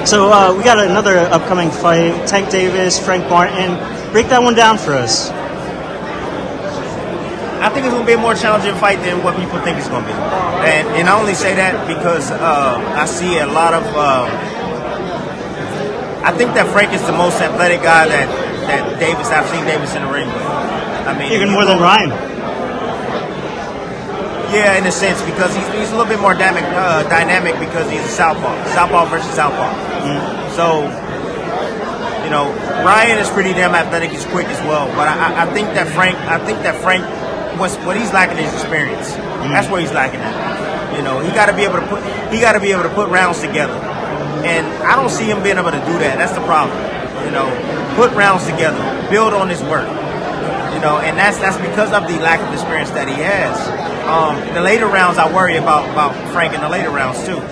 So we got another upcoming fight, Tank Davis, Frank Martin. Break that one down for us. I think it's going to be a more challenging fight than what people think it's going to be. And I only say that because I see a lot of... I think that Frank is the most athletic guy that I've seen Davis in the ring with. I mean, even more than Ryan. Yeah, in a sense, because he's a little bit more dynamic because he's a southpaw versus southpaw. So, you know, Ryan is pretty damn athletic. He's quick as well. But I think that Frank, what he's lacking is experience. That's where he's lacking at. You know, he got to be able to put rounds together, and I don't see him being able to do that. That's the problem. You know, put rounds together, build on his work. You know, and that's because of the lack of experience that he has. In the later rounds, I worry about Frank in the later rounds too,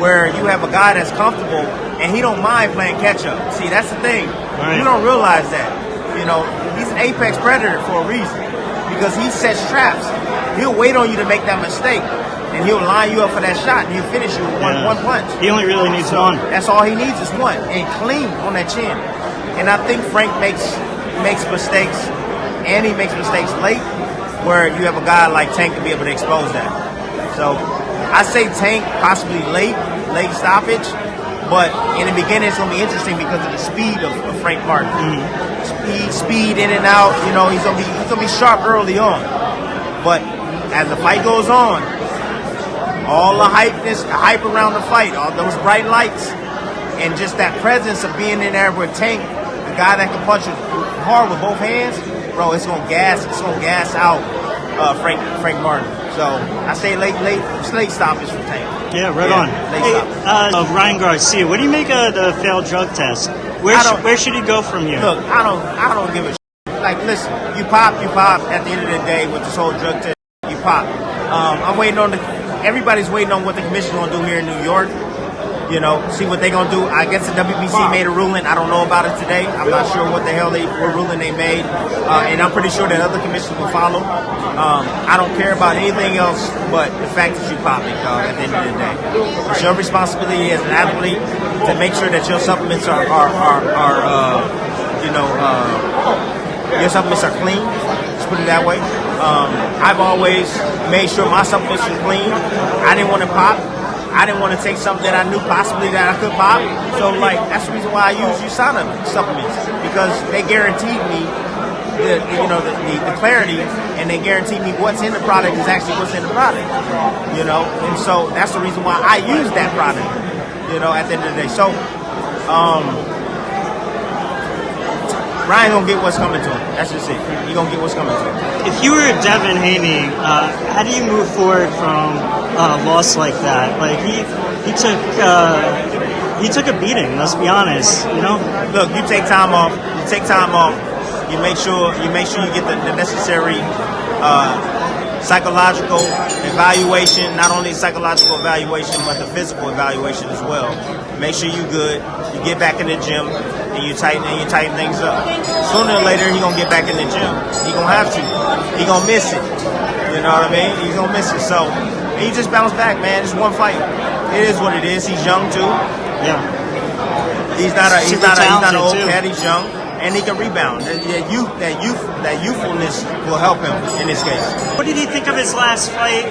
where you have a guy that's comfortable and he don't mind playing catch up. See, that's the thing. Right. You don't realize that. You know, he's an apex predator for a reason because he sets traps. He'll wait on you to make that mistake, and he'll line you up for that shot, and he'll finish you with one punch. He only really needs one. That's all he needs is one, and clean on that chin. And I think Frank makes mistakes, and he makes mistakes late, where you have a guy like Tank to be able to expose that. So I say Tank possibly late stoppage, but in the beginning it's going to be interesting because of the speed of Frank Martin. Speed in and out. You know, he's going to be sharp early on, but as the fight goes on, all the hype around the fight, all those bright lights, and just that presence of being in there with Tank, the guy that can punch it hard with both hands, bro, it's gonna gas out Frank Martin. So I say late stoppage for Tank. Yeah, right on. Hey, Ryan Garcia, what do you make of the failed drug test? Where should he go from here? Look, I don't give a shit. Like, listen, you pop. At the end of the day, with this whole drug test, you pop. I'm waiting on everybody's waiting on what the commission's gonna do here in New York. You know, see what they're going to do. I guess the WBC made a ruling. I don't know about it today. I'm not sure what ruling they made. And I'm pretty sure that other commissions will follow. I don't care about anything else but the fact that you pop it, dog, at the end of the day. It's your responsibility as an athlete to make sure that your supplements your supplements are clean. Let's put it that way. I've always made sure my supplements are clean. I didn't want to pop. I didn't want to take something that I knew possibly that I could pop. So, like, that's the reason why I use USANA supplements, because they guaranteed me the clarity, and they guaranteed me what's in the product is actually what's in the product. You know, and so that's the reason why I use that product. You know, at the end of the day. So, Ryan gonna get what's coming to him. That's just it. He gonna get what's coming to him. If you were Devin Haney, how do you move forward from a loss like that? Like he took a beating. Let's be honest. You know. Look, you take time off. You make sure you get the necessary psychological evaluation. Not only psychological evaluation, but the physical evaluation as well. Make sure you're good. You get back in the gym. And you tighten things up. Sooner or later, he gonna get back in the gym. He gonna have to. He gonna miss it. You know what I mean? He's gonna miss it. So he just bounced back, man. It's one fight. It is what it is. He's young too. Yeah. He's not an old cat. He's young, and he can rebound. That youthfulness will help him in this case. What did you think of his last fight?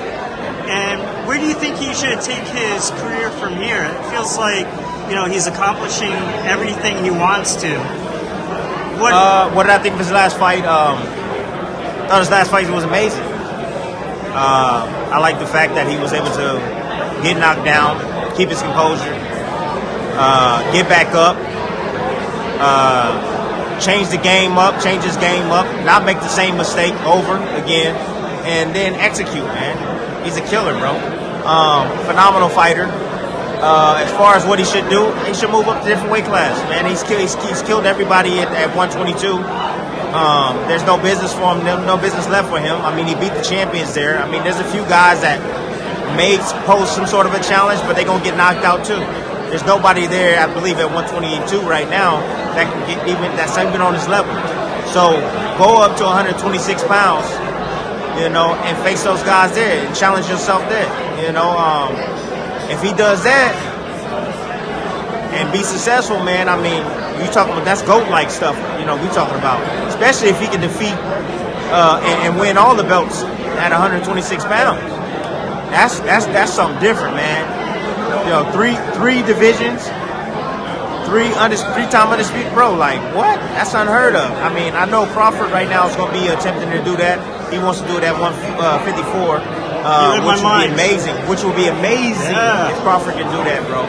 And where do you think he should take his career from here? It feels like, you know, he's accomplishing everything he wants to. What did I think of his last fight? I thought his last fight was amazing. I like the fact that he was able to get knocked down, keep his composure, get back up, change his game up, not make the same mistake over again, and then execute, man. He's a killer, bro. Phenomenal fighter. As far as what he should do, he should move up to a different weight class, man. He's killed everybody at 122. There's no business for him, no business left for him. I mean, he beat the champions there. I mean, there's a few guys that may pose some sort of a challenge, but they're going to get knocked out too. There's nobody there, I believe, at 122 right now that can get that's even on his level. So go up to 126 pounds, you know, and face those guys there and challenge yourself there, you know. If he does that, and be successful, man. I mean, you talking about that's GOAT-like stuff, we talking about. Especially if he can defeat and win all the belts at 126 pounds. That's something different, man. Three divisions, three-time undisputed, bro. Like, what? That's unheard of. I mean, I know Crawford right now is going to be attempting to do that. He wants to do it at 154, which would be amazing. Which would be amazing if Crawford can do that, bro.